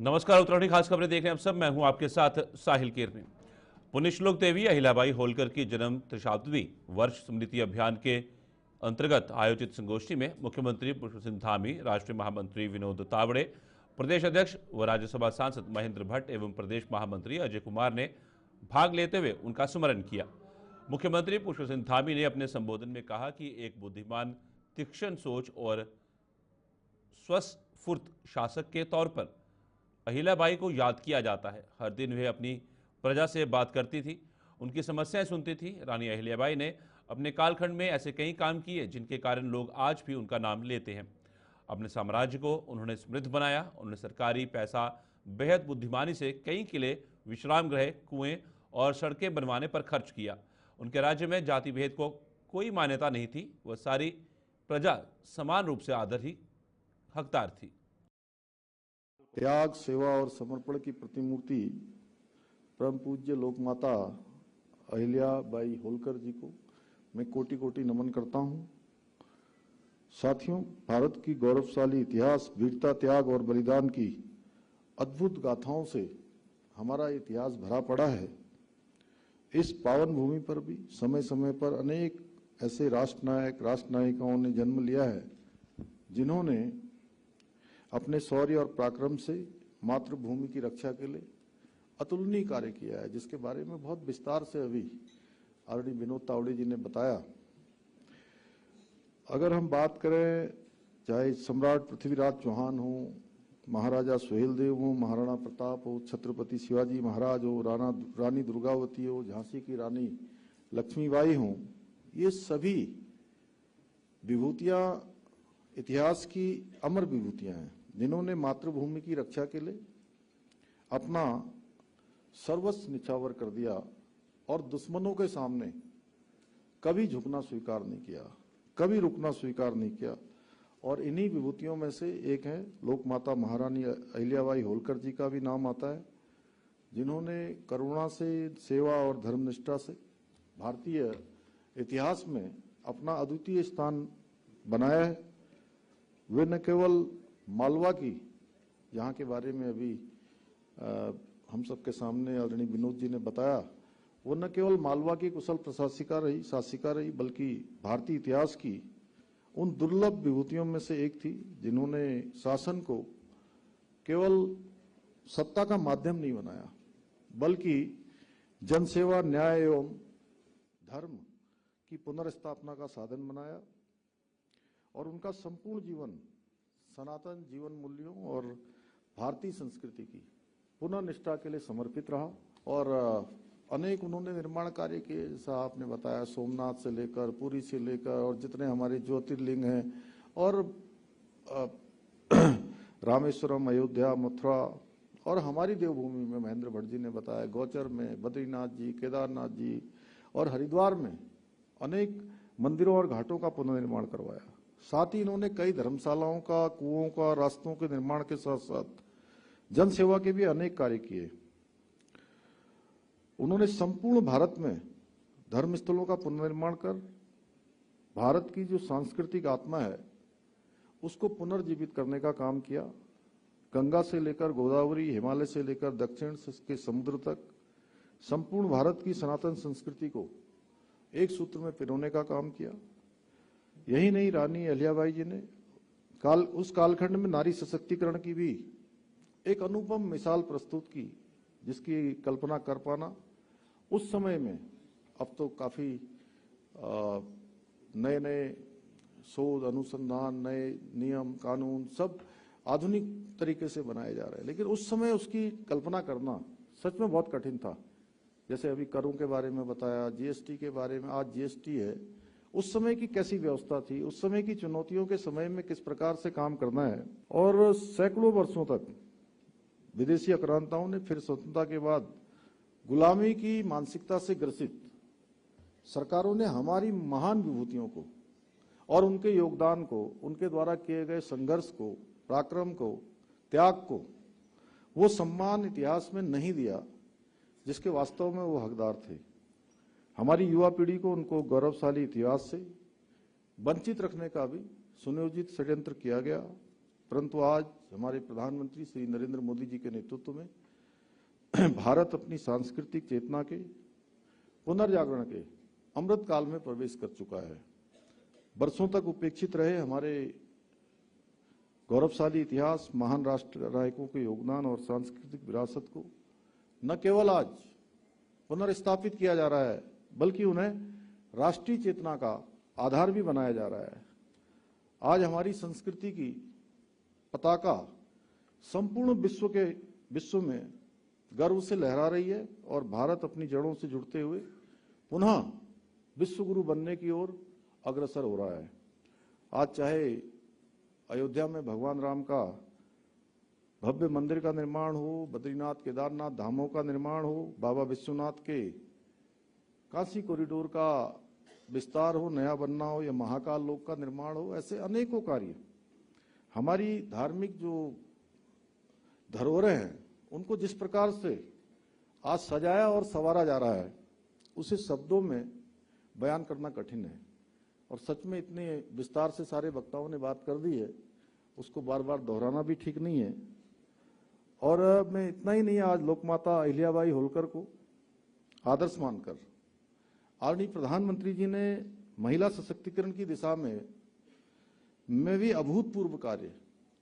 नमस्कार, उत्तराखंड खास खबरें देख रहे हैं आप सब। मैं हूं आपके साथ साहिल केरनी। पुण्यश्लोक देवी अहिल्याबाई होलकर की जन्म त्रिशताब्दी वर्ष स्मृति अभियान के अंतर्गत आयोजित संगोष्ठी में मुख्यमंत्री पुष्प सिंह धामी, राष्ट्रीय महामंत्री विनोद तावड़े, प्रदेश अध्यक्ष व राज्यसभा सांसद महेंद्र भट्ट एवं प्रदेश महामंत्री अजय कुमार ने भाग लेते हुए उनका स्मरण किया। मुख्यमंत्री पुष्प सिंह धामी ने अपने संबोधन में कहा कि एक बुद्धिमान, तीक्ष्ण सोच और स्वस्फूर्त शासक के तौर पर अहिल्याबाई को याद किया जाता है। हर दिन वे अपनी प्रजा से बात करती थी, उनकी समस्याएं सुनती थी। रानी अहिल्याबाई ने अपने कालखंड में ऐसे कई काम किए जिनके कारण लोग आज भी उनका नाम लेते हैं। अपने साम्राज्य को उन्होंने समृद्ध बनाया। उन्होंने सरकारी पैसा बेहद बुद्धिमानी से कई किले, विश्राम गृह, कुएं और सड़कें बनवाने पर खर्च किया। उनके राज्य में जाति भेद को कोई मान्यता नहीं थी। वह सारी प्रजा समान रूप से आदर ही हकदार थी। त्याग, सेवा और समर्पण की प्रतिमूर्ति परम पूज्य लोकमाता अहिल्याबाई होलकर जी को मैं कोटि कोटि नमन करता हूं। साथियों, भारत की गौरवशाली इतिहास, वीरता, त्याग और बलिदान की अद्भुत गाथाओं से हमारा इतिहास भरा पड़ा है। इस पावन भूमि पर भी समय समय पर अनेक ऐसे राष्ट्रनायक, राष्ट्रनायिकाओं ने जन्म लिया है जिन्होंने अपने शौर्य और पराक्रम से मातृभूमि की रक्षा के लिए अतुलनीय कार्य किया है, जिसके बारे में बहुत विस्तार से अभी आदरणीय विनोद तावड़े जी ने बताया। अगर हम बात करें, चाहे सम्राट पृथ्वीराज चौहान हो, महाराजा सुहेलदेव हो, महाराणा प्रताप हो, छत्रपति शिवाजी महाराज हो, रानी दुर्गावती हो, झांसी की रानी लक्ष्मीबाई हो, ये सभी विभूतियां इतिहास की अमर विभूतियां हैं जिन्होंने मातृभूमि की रक्षा के लिए अपना सर्वस्व निछावर कर दिया और दुश्मनों के सामने कभी झुकना स्वीकार नहीं किया, कभी रुकना स्वीकार नहीं किया। और इन्हीं विभूतियों में से एक है लोकमाता महारानी अहिल्याबाई होलकर जी का भी नाम आता है, जिन्होंने करुणा से, सेवा और धर्मनिष्ठा से भारतीय इतिहास में अपना अद्वितीय स्थान बनाया है। वे न केवल मालवा की, यहाँ के बारे में अभी हम सबके सामने आदरणीय विनोद जी ने बताया, वो न केवल मालवा की कुशल शासिका रही, बल्कि भारतीय इतिहास की उन दुर्लभ विभूतियों में से एक थी जिन्होंने शासन को केवल सत्ता का माध्यम नहीं बनाया, बल्कि जनसेवा, न्याय एवं धर्म की पुनर्स्थापना का साधन बनाया। और उनका संपूर्ण जीवन सनातन जीवन मूल्यों और भारतीय संस्कृति की पुनः निष्ठा के लिए समर्पित रहा। और अनेक उन्होंने निर्माण कार्य किए, जैसा आपने बताया, सोमनाथ से लेकर, पुरी से लेकर, और जितने हमारे ज्योतिर्लिंग हैं, और रामेश्वरम, अयोध्या, मथुरा, और हमारी देवभूमि में महेंद्र भट्ट जी ने बताया, गौचर में बद्रीनाथ जी, केदारनाथ जी और हरिद्वार में अनेक मंदिरों और घाटों का पुनर्निर्माण करवाया। साथ ही इन्होंने कई धर्मशालाओं का, कुओं का, रास्तों के निर्माण के साथ साथ जन सेवा के भी अनेक कार्य किए। उन्होंने संपूर्ण भारत में धर्मस्थलों का पुनर्निर्माण कर भारत की जो सांस्कृतिक आत्मा है उसको पुनर्जीवित करने का काम किया। गंगा से लेकर गोदावरी, हिमालय से लेकर दक्षिण के समुद्र तक संपूर्ण भारत की सनातन संस्कृति को एक सूत्र में पिरोने का काम किया। यही नहीं, रानी अहिल्याबाई जी ने उस कालखंड में नारी सशक्तिकरण की भी एक अनुपम मिसाल प्रस्तुत की, जिसकी कल्पना कर पाना उस समय में, अब तो काफी नए नए शोध, अनुसंधान, नए नियम, कानून सब आधुनिक तरीके से बनाए जा रहे हैं, लेकिन उस समय उसकी कल्पना करना सच में बहुत कठिन था। जैसे अभी करों के बारे में बताया, जीएसटी के बारे में, आज जीएसटी है, उस समय की कैसी व्यवस्था थी, उस समय की चुनौतियों के समय में किस प्रकार से काम करना है। और सैकड़ों वर्षों तक विदेशी आक्रांताओं ने फिर स्वतंत्रता के बाद गुलामी की मानसिकता से ग्रसित सरकारों ने हमारी महान विभूतियों को और उनके योगदान को, उनके द्वारा किए गए संघर्ष को, पराक्रम को, त्याग को वो सम्मान इतिहास में नहीं दिया जिसके वास्तव में वो हकदार थे। हमारी युवा पीढ़ी को उनको गौरवशाली इतिहास से वंचित रखने का भी सुनियोजित षड्यंत्र किया गया, परंतु आज हमारे प्रधानमंत्री श्री नरेंद्र मोदी जी के नेतृत्व में भारत अपनी सांस्कृतिक चेतना के पुनर्जागरण के अमृत काल में प्रवेश कर चुका है। वर्षों तक उपेक्षित रहे हमारे गौरवशाली इतिहास, महान राष्ट्र नायकों के योगदान और सांस्कृतिक विरासत को न केवल आज पुनर्स्थापित किया जा रहा है, बल्कि उन्हें राष्ट्रीय चेतना का आधार भी बनाया जा रहा है। आज हमारी संस्कृति की पताका संपूर्ण विश्व में गर्व से लहरा रही है और भारत अपनी जड़ों से जुड़ते हुए पुनः विश्व गुरु बनने की ओर अग्रसर हो रहा है। आज चाहे अयोध्या में भगवान राम का भव्य मंदिर का निर्माण हो, बद्रीनाथ केदारनाथ धामों का निर्माण हो, बाबा विश्वनाथ के काशी कॉरिडोर का विस्तार हो, नया बनना हो, या महाकाल लोक का निर्माण हो, ऐसे अनेकों कार्य हमारी धार्मिक जो धरोहरें हैं उनको जिस प्रकार से आज सजाया और संवारा जा रहा है, उसे शब्दों में बयान करना कठिन है। और सच में इतने विस्तार से सारे वक्ताओं ने बात कर दी है, उसको बार बार दोहराना भी ठीक नहीं है। और मैं इतना ही नहीं, आज लोकमाता अहिल्याबाई होलकर को आदर्श मानकर आदरणीय प्रधानमंत्री जी ने महिला सशक्तिकरण की दिशा में भी अभूतपूर्व कार्य,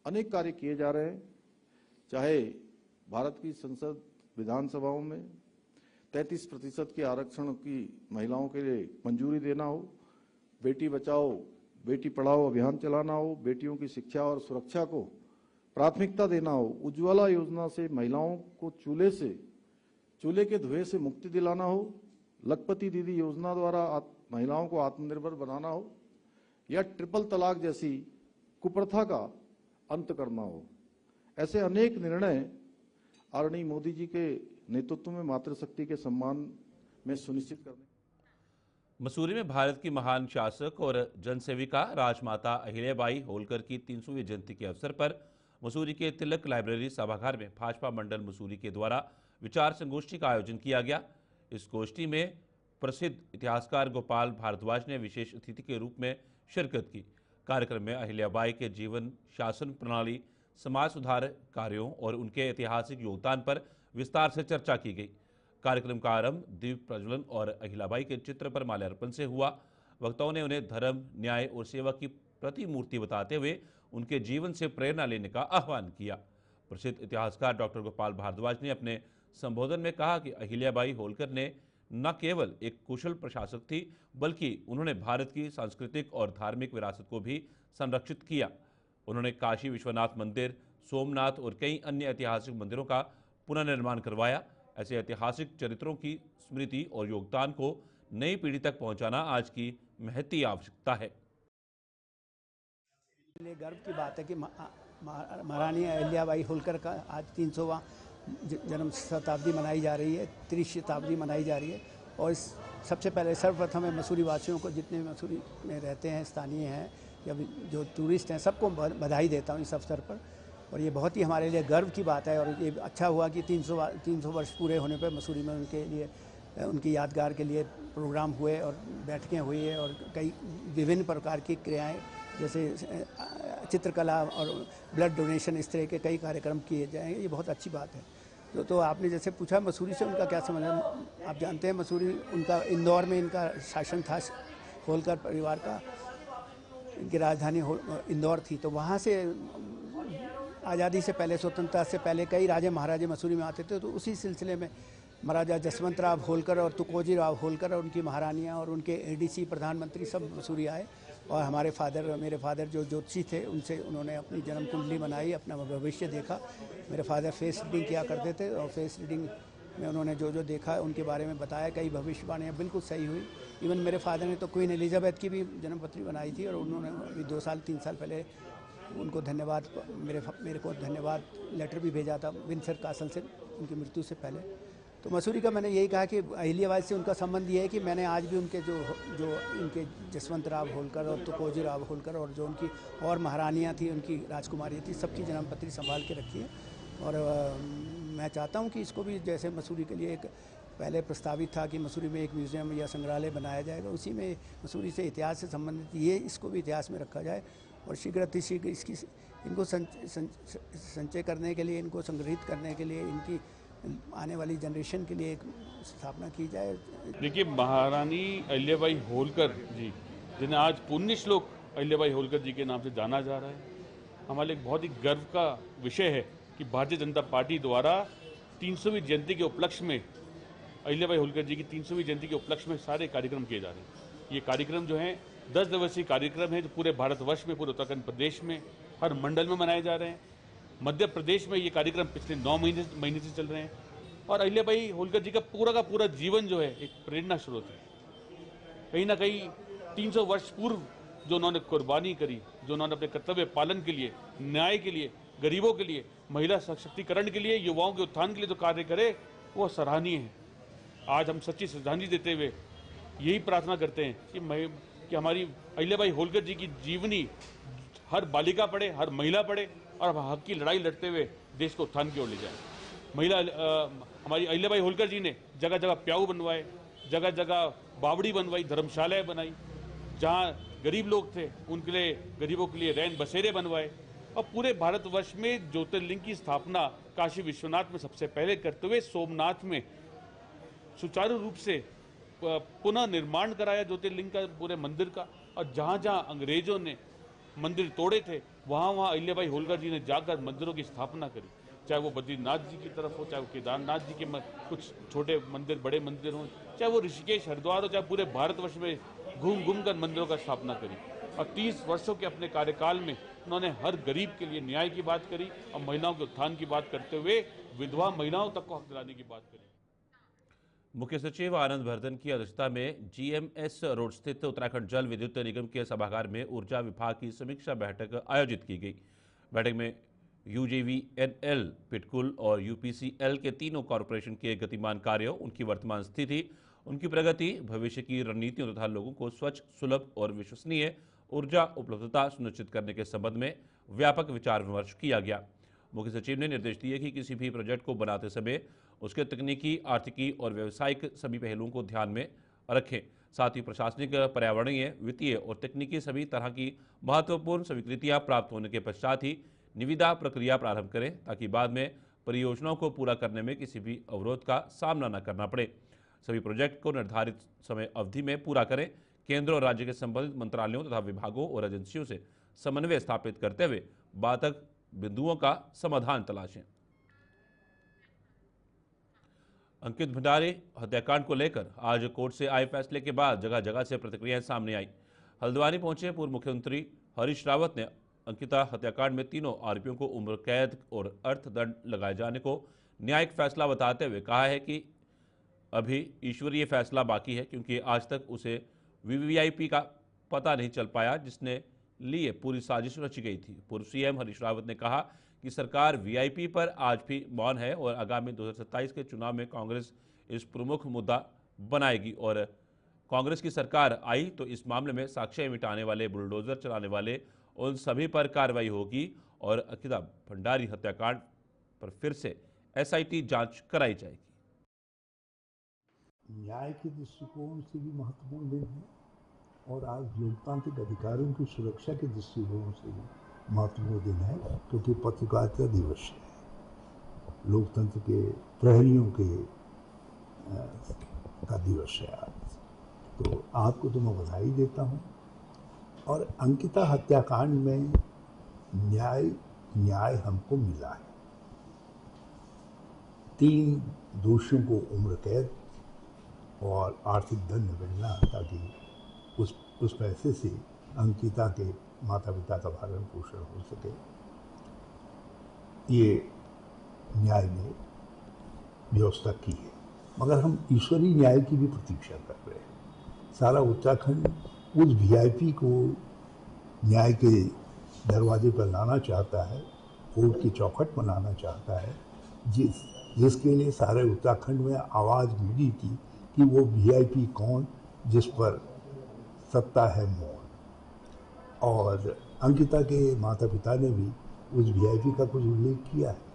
अनेक कार्य किए जा रहे हैं। चाहे भारत की संसद विधानसभाओं में 33% के आरक्षण की महिलाओं के लिए मंजूरी देना हो, बेटी बचाओ बेटी पढ़ाओ अभियान चलाना हो, बेटियों की शिक्षा और सुरक्षा को प्राथमिकता देना हो, उज्ज्वला योजना से महिलाओं को चूल्हे के धुएं से मुक्ति दिलाना हो, लखपति दीदी योजना द्वारा महिलाओं को आत्मनिर्भर बनाना हो, या ट्रिपल तलाक जैसी कुप्रथा का अंत करना हो। ऐसे अनेक निर्णय आदरणीय मोदी जी के नेतृत्व में मातृशक्ति के सम्मान में सुनिश्चित करने। मसूरी में भारत की महान शासक और जनसेविका राजमाता अहिल्याबाई होलकर की 300वीं जयंती के अवसर पर मसूरी के तिलक लाइब्रेरी सभागार में भाजपा मंडल मसूरी के द्वारा विचार संगोष्ठी का आयोजन किया गया। इस गोष्ठी में प्रसिद्ध इतिहासकार गोपाल भारद्वाज ने विशेष अतिथि के रूप में शिरकत की। कार्यक्रम में अहिल्याबाई के जीवन, शासन प्रणाली, समाज सुधार कार्यों और उनके ऐतिहासिक योगदान पर विस्तार से चर्चा की गई। कार्यक्रम का आरंभ दीप प्रज्वलन और अहिल्याबाई के चित्र पर माल्यार्पण से हुआ। वक्ताओं ने उन्हें धर्म, न्याय और सेवा की प्रतिमूर्ति बताते हुए उनके जीवन से प्रेरणा लेने का आह्वान किया। प्रसिद्ध इतिहासकार डॉक्टर गोपाल भारद्वाज ने अपने संबोधन में कहा कि अहिल्याबाई होलकर ने न केवल एक कुशल प्रशासक थी, बल्कि उन्होंने भारत की सांस्कृतिक और धार्मिक विरासत को भी संरक्षित किया। उन्होंने काशी विश्वनाथ मंदिर, सोमनाथ और कई अन्य ऐतिहासिक मंदिरों का पुनर्निर्माण करवाया। ऐसे ऐतिहासिक चरित्रों की स्मृति और योगदान को नई पीढ़ी तक पहुंचाना आज की महती आवश्यकता है। गर्व की बात है कि महारानी अहिल्याबाई होलकर का आज 300वां जन्म शताब्दी मनाई जा रही है, 30 शताब्दी मनाई जा रही है। और सबसे पहले सर्वप्रथम है मसूरी वासियों को, जितने मसूरी में रहते हैं, स्थानीय हैं या जो टूरिस्ट हैं, सबको बधाई देता हूँ इस अवसर पर। और ये बहुत ही हमारे लिए गर्व की बात है। और ये अच्छा हुआ कि 300 वर्ष पूरे होने पर मसूरी में उनके लिए, उनकी यादगार के लिए प्रोग्राम हुए और बैठकें हुई है और कई विभिन्न प्रकार की क्रियाएं जैसे चित्रकला और ब्लड डोनेशन, इस तरह के कई कार्यक्रम किए जाएंगे। ये बहुत अच्छी बात है। तो आपने जैसे पूछा मसूरी से उनका क्या संबंध है, आप जानते हैं मसूरी उनका इंदौर में इनका शासन था, होलकर परिवार का, इनकी राजधानी इंदौर थी। तो वहाँ से आज़ादी से पहले, स्वतंत्रता से पहले कई राजे महाराजे मसूरी में आते थे। तो उसी सिलसिले में महाराजा जसवंत राव होलकर और तुकोजी राव होलकर और उनकी महारानियाँ और उनके एडीसी प्रधानमंत्री सब मसूरी आए। और हमारे मेरे फादर जो ज्योतिषी थे, उनसे उन्होंने अपनी जन्म कुंडली बनाई, अपना भविष्य देखा। मेरे फादर फेस रीडिंग किया करते थे और फेस रीडिंग में उन्होंने जो जो देखा उनके बारे में बताया। कई भविष्यवाणियाँ बिल्कुल सही हुई। इवन मेरे फादर ने तो क्वीन एलिजाबेथ की भी जन्मपत्री बनाई थी और उन्होंने अभी 2-3 साल पहले उनको धन्यवाद, मेरे को धन्यवाद लेटर भी भेजा था विंडसर कासल से, उनकी मृत्यु से पहले। तो मसूरी का मैंने यही कहा कि अहिल्याबाई से उनका संबंध ये है कि मैंने आज भी उनके जो इनके जसवंत राव होलकर और तुकोजी राव होलकर और जो उनकी और महारानियाँ थी, उनकी राजकुमारी थी, सबकी जन्मपत्री संभाल के रखी है। और मैं चाहता हूँ कि इसको भी, जैसे मसूरी के लिए एक पहले प्रस्तावित था कि मसूरी में एक म्यूज़ियम या संग्रहालय बनाया जाएगा, उसी में मसूरी से इतिहास से संबंधित इसको भी इतिहास में रखा जाए और शीघ्र अतिशीघ्र इनको संचय करने के लिए, इनको संग्रहित करने के लिए, इनकी आने वाली जनरेशन के लिए एक स्थापना की जाए। देखिए, महारानी अहिल्याबाई होलकर जी, जिन्हें आज पुण्य श्लोक अहिल्याबाई होलकर जी के नाम से जाना जा रहा है, हमारे लिए बहुत ही गर्व का विषय है कि भारतीय जनता पार्टी द्वारा 300वीं जयंती के उपलक्ष्य में, अहिल्याबाई होलकर जी की 300वीं जयंती के उपलक्ष्य में सारे कार्यक्रम किए जा रहे हैं। ये कार्यक्रम जो हैं 10 दिवसीय कार्यक्रम है, जो पूरे भारतवर्ष में, पूरे उत्तराखंड प्रदेश में हर मंडल में मनाए जा रहे हैं। मध्य प्रदेश में ये कार्यक्रम पिछले 9 महीने से चल रहे हैं और अहिल्याबाई होलकर जी का पूरा जीवन जो है एक प्रेरणा स्रोत है। कहीं ना कहीं 300 वर्ष पूर्व जो उन्होंने कुर्बानी करी, जो उन्होंने अपने कर्तव्य पालन के लिए, न्याय के लिए, गरीबों के लिए, महिला सशक्तिकरण के लिए, युवाओं के उत्थान के लिए जो कार्य करे, वो सराहनीय है। आज हम सच्ची श्रद्धांजलि देते हुए यही प्रार्थना करते हैं कि हमारी अहिल्याबाई होलकर जी की जीवनी हर बालिका पढ़े, हर महिला पढ़े और हक की लड़ाई लड़ते हुए देश को उत्थान की ओर ले जाए। हमारी अहिल्याबाई होलकर जी ने जगह जगह प्याऊ बनवाए, जगह जगह बावड़ी बनवाई, धर्मशालाएं बनाई, जहाँ गरीब लोग थे उनके लिए, गरीबों के लिए रैन बसेरे बनवाए और पूरे भारतवर्ष में ज्योतिर्लिंग की स्थापना काशी विश्वनाथ में सबसे पहले करते हुए सोमनाथ में सुचारू रूप से पुनः निर्माण कराया ज्योतिर्लिंग का, पूरे मंदिर का। और जहाँ जहाँ अंग्रेजों ने मंदिर तोड़े थे, वहाँ वहाँ अहिल्याबाई होलकर जी ने जाकर मंदिरों की स्थापना करी, चाहे वो बद्रीनाथ जी की तरफ हो, चाहे वो केदारनाथ जी के कुछ छोटे मंदिर, बड़े मंदिर हों, चाहे वो ऋषिकेश, हरिद्वार हो, चाहे पूरे भारतवर्ष में घूम घूम कर मंदिरों का स्थापना करी। और 30 वर्षों के अपने कार्यकाल में उन्होंने हर गरीब के लिए न्याय की बात करी और महिलाओं के उत्थान की बात करते हुए विधवा महिलाओं तक को हक दिलाने की बात करी। मुख्य सचिव आनंद वर्धन की अध्यक्षता में जीएमएस रोड स्थित उत्तराखंड जल विद्युत निगम के सभागार में ऊर्जा विभाग की समीक्षा बैठक आयोजित की गई। बैठक में यूजीवीएनएल, पिटकुल और यूपीसीएल के तीनों कॉरपोरेशन के गतिमान कार्यों, उनकी वर्तमान स्थिति, उनकी प्रगति, भविष्य की रणनीतियों तथा लोगों को स्वच्छ, सुलभ और विश्वसनीय ऊर्जा उपलब्धता सुनिश्चित करने के संबंध में व्यापक विचार विमर्श किया गया। मुख्य सचिव ने निर्देश दिए कि किसी भी प्रोजेक्ट को बनाते समय उसके तकनीकी, आर्थिकी और व्यावसायिक सभी पहलुओं को ध्यान में रखें। साथ ही प्रशासनिक, पर्यावरणीय, वित्तीय और तकनीकी सभी तरह की महत्वपूर्ण स्वीकृतियां प्राप्त होने के पश्चात ही निविदा प्रक्रिया प्रारंभ करें, ताकि बाद में परियोजनाओं को पूरा करने में किसी भी अवरोध का सामना न करना पड़े। सभी प्रोजेक्ट को निर्धारित समय अवधि में पूरा करें। केंद्र और राज्य के संबंधित मंत्रालयों तथा विभागों और एजेंसियों से समन्वय स्थापित करते हुए बाधक बिंदुओं का समाधान तलाशें। अंकित भंडारी हत्याकांड को लेकर आज कोर्ट से आए फैसले के बाद जगह जगह से प्रतिक्रियाएं सामने आई। हल्द्वानी पहुंचे पूर्व मुख्यमंत्री हरीश रावत ने अंकिता हत्याकांड में तीनों आरोपियों को उम्र कैद और अर्थदंड लगाए जाने को न्यायिक फैसला बताते हुए कहा है कि अभी ईश्वरीय फैसला बाकी है, क्योंकि आज तक उसे वीवीआईपी का पता नहीं चल पाया जिसने लिए पूरी साजिश रची गई थी। पूर्व सीएम हरीश रावत ने कहा कि सरकार वीआईपी पर आज भी मौन है और आगामी 2027 के चुनाव में कांग्रेस इस प्रमुख मुद्दा बनाएगी और कांग्रेस की सरकार आई तो इस मामले में साक्ष्य मिटाने वाले, बुलडोजर चलाने वाले उन सभी पर कार्रवाई होगी और अंकिता भंडारी हत्याकांड पर फिर से एसआईटी जांच कराई जाएगी। न्याय के दृष्टिकोण से भी महत्वपूर्ण दिन है और आज लोकतांत्रिक अधिकारों की सुरक्षा के दृष्टिकोण से भी महत्वपूर्ण दिन है, क्योंकि पत्रकारिता दिवस है, लोकतंत्र के प्रहरियों के का दिवस है आज। तो आपको तो मैं बधाई देता हूँ। और अंकिता हत्याकांड में न्याय हमको मिला है। 3 दोषियों को उम्र कैद और आर्थिक दंड मिलना, ताकि उस पैसे से अंकिता के माता पिता का भरण पोषण हो सके। ये न्याय ने व्यवस्था की है, मगर हम ईश्वरीय न्याय की भी प्रतीक्षा कर रहे हैं। सारा उत्तराखंड उस वीआईपी को न्याय के दरवाजे पर लाना चाहता है, कोर्ट की चौखट पर लाना चाहता है, जिसके लिए सारे उत्तराखंड में आवाज़ मिली थी कि वो वीआईपी कौन जिस पर सत्ता है मौन। और अंकिता के माता पिता ने भी उस वीआईपी का कुछ उल्लेख किया है।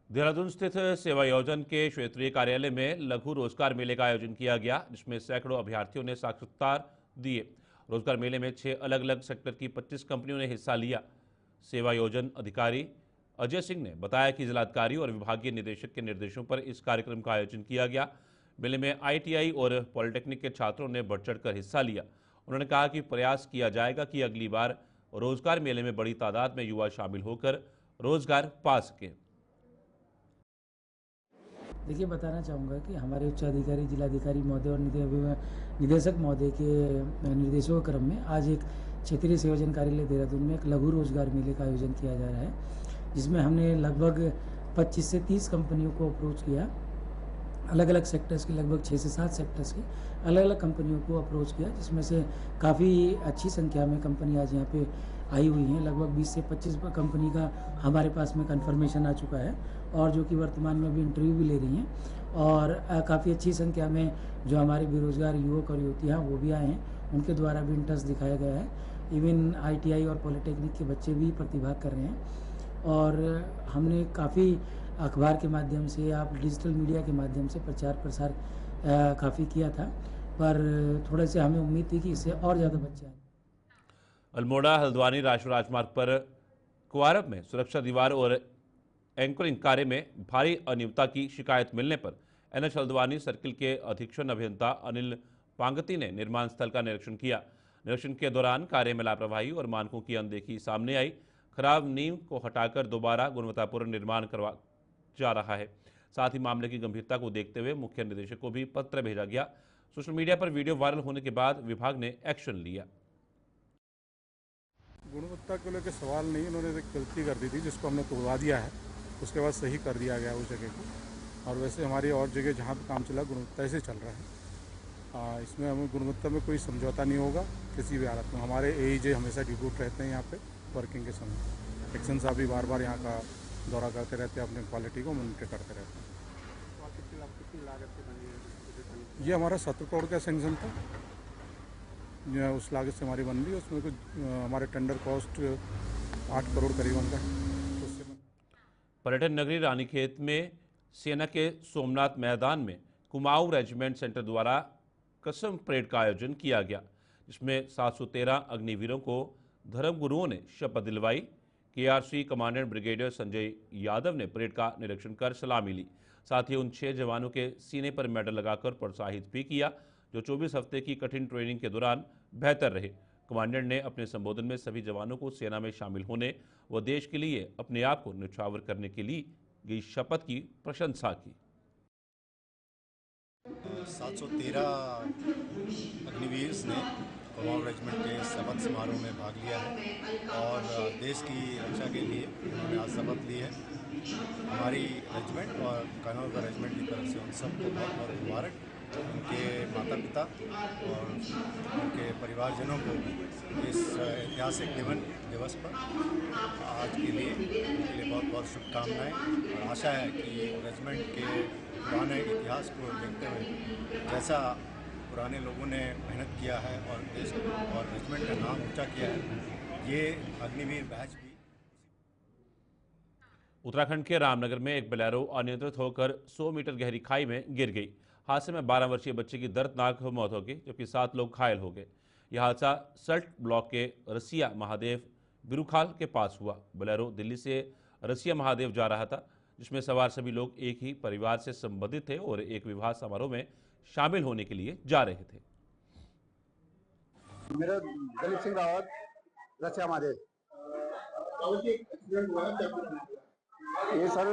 देहरादून स्थित सेवा योजन के क्षेत्रीय कार्यालय में लघु रोजगार मेले का आयोजन किया गया, जिसमें सैकड़ों अभ्यर्थियों ने साक्षात्कार दिए। रोजगार मेले में 6 अलग अलग सेक्टर की 25 कंपनियों ने हिस्सा लिया। सेवा योजन अधिकारी अजय सिंह ने बताया कि जिलाधिकारी और विभागीय निदेशक के निर्देशों पर इस कार्यक्रम का आयोजन किया गया। मेले में ITI और पॉलिटेक्निक के छात्रों ने बढ़ चढ़कर हिस्सा लिया। उन्होंने कहा कि प्रयास किया जाएगा कि अगली बार रोजगार मेले में बड़ी तादाद में युवा शामिल होकर रोजगार पा सकें। देखिए, बताना चाहूँगा कि हमारे उच्च अधिकारी, जिलाधिकारी महोदय और निदेशक महोदय के निर्देशों के क्रम में आज एक क्षेत्रीय संयोजन कार्यालय देहरादून में एक लघु रोजगार मेले का आयोजन किया जा रहा है, जिसमें हमने लगभग 25 से 30 कंपनियों को अप्रोच किया। अलग अलग सेक्टर्स की, लगभग 6 से 7 सेक्टर्स की अलग अलग कंपनियों को अप्रोच किया, जिसमें से काफ़ी अच्छी संख्या में कंपनी आज यहाँ पे आई हुई हैं। लगभग 20 से 25 कंपनी का हमारे पास में कंफर्मेशन आ चुका है और जो कि वर्तमान में भी इंटरव्यू भी ले रही हैं। और काफ़ी अच्छी संख्या में जो हमारे बेरोजगार युवक और युवतियाँ वो भी आए हैं, उनके द्वारा भी इंटरेस्ट दिखाया गया है। इवन ITI और पॉलिटेक्निक के बच्चे भी प्रतिभाग कर रहे हैं और हमने काफ़ी अखबार के माध्यम से, आप डिजिटल मीडिया के माध्यम से प्रचार प्रसार काफ़ी किया था, पर थोड़े से हमें उम्मीद थी कि इससे और ज़्यादा बच्चे आए। अल्मोड़ा हल्द्वानी राष्ट्रीय राजमार्ग पर कुआरब में सुरक्षा दीवार और एंकरिंग कार्य में भारी अनियमितता की शिकायत मिलने पर NH हल्द्वानी सर्किल के अधीक्षण अभियंता अनिल पांगती ने निर्माण स्थल का निरीक्षण किया। निरीक्षण के दौरान कार्य में लापरवाही और मानकों की अनदेखी सामने आई। खराब नींव को हटाकर दोबारा गुणवत्तापूर्ण निर्माण करवा जा रहा है। साथ ही मामले की गंभीरता को देखते हुए मुख्य निदेशक को भी पत्र भेजा गया। सोशल मीडिया पर वीडियो वायरल होने के बाद विभाग ने एक्शन लिया। गुणवत्ता को लेकर सवाल नहीं, उन्होंने एक गलती कर दी थी जिसको हमने तोड़वा दिया है, उसके बाद सही कर दिया गया उस जगह को। और वैसे हमारी और जगह जहाँ पे काम चला गुणवत्ता से चल रहा है। इसमें हमें गुणवत्ता में कोई समझौता नहीं होगा किसी भी हालत में। हमारे AEJ हमेशा ड्यूटी रहते हैं यहाँ पे वर्किंग के समय। एक्शन साहब भी बार बार यहाँ का दौरा करते रहते हैं, अपने क्वालिटी को मॉनिटर करते रहते हैं। ये हमारा 17 करोड़ का सेंक्शन था, उस लागत से हमारी बन रही है। उसमें कुछ हमारे टेंडर कॉस्ट 8 करोड़ करीबन का। पर्यटन नगरी रानीखेत में सेना के सोमनाथ मैदान में कुमाऊं रेजिमेंट सेंटर द्वारा कसम परेड का आयोजन किया गया, जिसमें 713 अग्निवीरों को धर्मगुरुओं ने शपथ दिलवाई। KRC commandant brigadier Sanjay Yadav ने परेड का निरीक्षण कर सलामी ली। साथ ही उन 6 जवानों के सीने पर मेडल लगाकर प्रोत्साहित भी किया, जो 24 हफ्ते की कठिन ट्रेनिंग के दौरान बेहतर रहे। कमांडेंट ने अपने संबोधन में सभी जवानों को सेना में शामिल होने व देश के लिए अपने आप को न्यौछावर करने के लिए गई शपथ की प्रशंसा की। 713 अग्निवीर ने कुमाऊं रेजिमेंट के शपथ समारोह में भाग लिया है और देश की रक्षा के लिए उन्होंने आज शपथ ली है। हमारी रेजिमेंट और कानौर रेजिमेंट की तरफ से उन सबको बहुत बहुत मुबारक। उनके माता पिता और उनके परिवारजनों को इस ऐतिहासिक दिवस पर आज के लिए उनके लिए बहुत बहुत शुभकामनाएं। और आशा है कि रेजिमेंट के पुराने इतिहास को देखते हुए, जैसा पुराने लोगों ने मेहनत किया है और देश और रेजिमेंट का नाम ऊंचा किया है, ये अग्निवीर बैच भी। उत्तराखंड के रामनगर में एक बोलेरो अनियंत्रित होकर 100 मीटर गहरी खाई में गिर गई। हादसे में 12 वर्षीय बच्चे की दर्दनाक मौत हो गई, जबकि 7 लोग घायल हो गए। यह हादसा सल्ट ब्लॉक के रसिया महादेव बिरुखाल के पास हुआ। बोलेरो दिल्ली से रसिया महादेव जा रहा था, जिसमें सवार सभी लोग एक ही परिवार से संबंधित थे और एक विवाह समारोह में शामिल होने के लिए जा रहे थे। मेरा दलीप सिंह रावत, रसिया महादेव। ये सर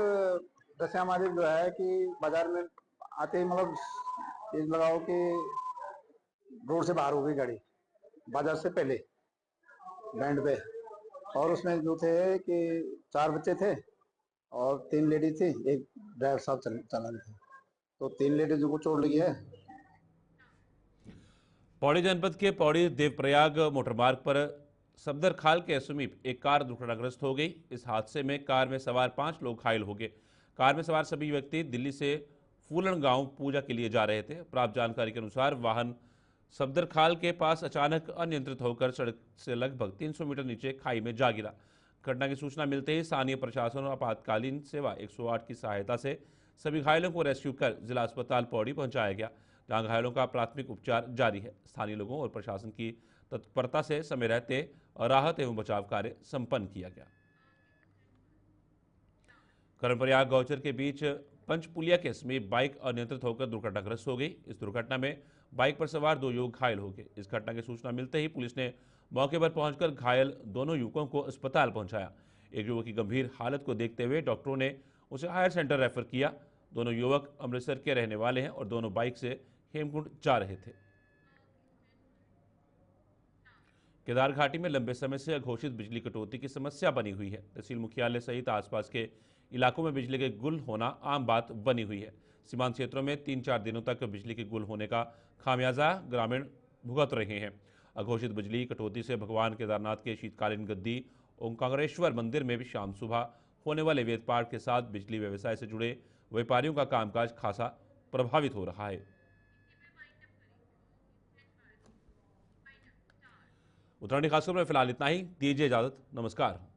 रसिया महादेव जो है कि बाजार में आते ही मतलब ये लगाओ कि रोड से बाहर हो गई गाड़ी, बाजार से पहले बैंड पे। और उसमें जो थे कि 4 बच्चे थे और 3 लेडी थी, एक ड्राइवर साहब चला रहे थे, तो 3 लेडीज को चोट लगी है। पौड़ी जनपद के पौड़ी देवप्रयाग मोटरमार्ग पर सफदर खाल के समीप एक कार दुर्घटनाग्रस्त हो गई। इस हादसे में कार में सवार 5 लोग घायल हो गए। कार में सवार सभी व्यक्ति दिल्ली से फूलन गांव पूजा के लिए जा रहे थे। प्राप्त जानकारी के अनुसार वाहन सफदर खाल के पास अचानक अनियंत्रित होकर सड़क से लगभग 300 मीटर नीचे खाई में जा गिरा। घटना की सूचना मिलते ही स्थानीय प्रशासन और आपातकालीन सेवा 108 की सहायता से सभी घायलों को रेस्क्यू कर जिला अस्पताल पौड़ी पहुंचाया गया, जहां घायलों का प्राथमिक उपचार जारी है। स्थानीय लोगों और प्रशासन की तत्परता से समय रहते राहत एवं बचाव कार्य संपन्न किया गया। कर्णप्रयाग गौचर के बीच पंचपुलिया के समीप बाइक अनियंत्रित होकर दुर्घटनाग्रस्त हो गई। इस दुर्घटना में बाइक पर सवार 2 युवक घायल हो गए। इस घटना की सूचना मिलते ही पुलिस ने मौके पर पहुंचकर घायल दोनों युवकों को अस्पताल पहुंचाया। एक युवक की गंभीर हालत को देखते हुए डॉक्टरों ने उसे हायर सेंटर रेफर किया। दोनों युवक अमृतसर के रहने वाले हैं और दोनों बाइक से हेमकुंड जा रहे थे। केदार घाटी में लंबे समय से अघोषित बिजली कटौती की समस्या बनी हुई है। तहसील मुख्यालय सहित आसपास के इलाकों में बिजली के गुल होना आम बात बनी हुई है। सीमांत क्षेत्रों में 3-4 दिनों तक बिजली के गुल होने का खामियाजा ग्रामीण भुगत रहे हैं। अघोषित बिजली कटौती से भगवान केदारनाथ के शीतकालीन गद्दी ओंकारेश्वर मंदिर में भी शाम सुबह होने वाले वेद पाठ के साथ बिजली व्यवसाय से जुड़े व्यापारियों का कामकाज खासा प्रभावित हो रहा है। उत्तराखंड खास खबर में फिलहाल इतना ही। दीजिए इजाजत। नमस्कार।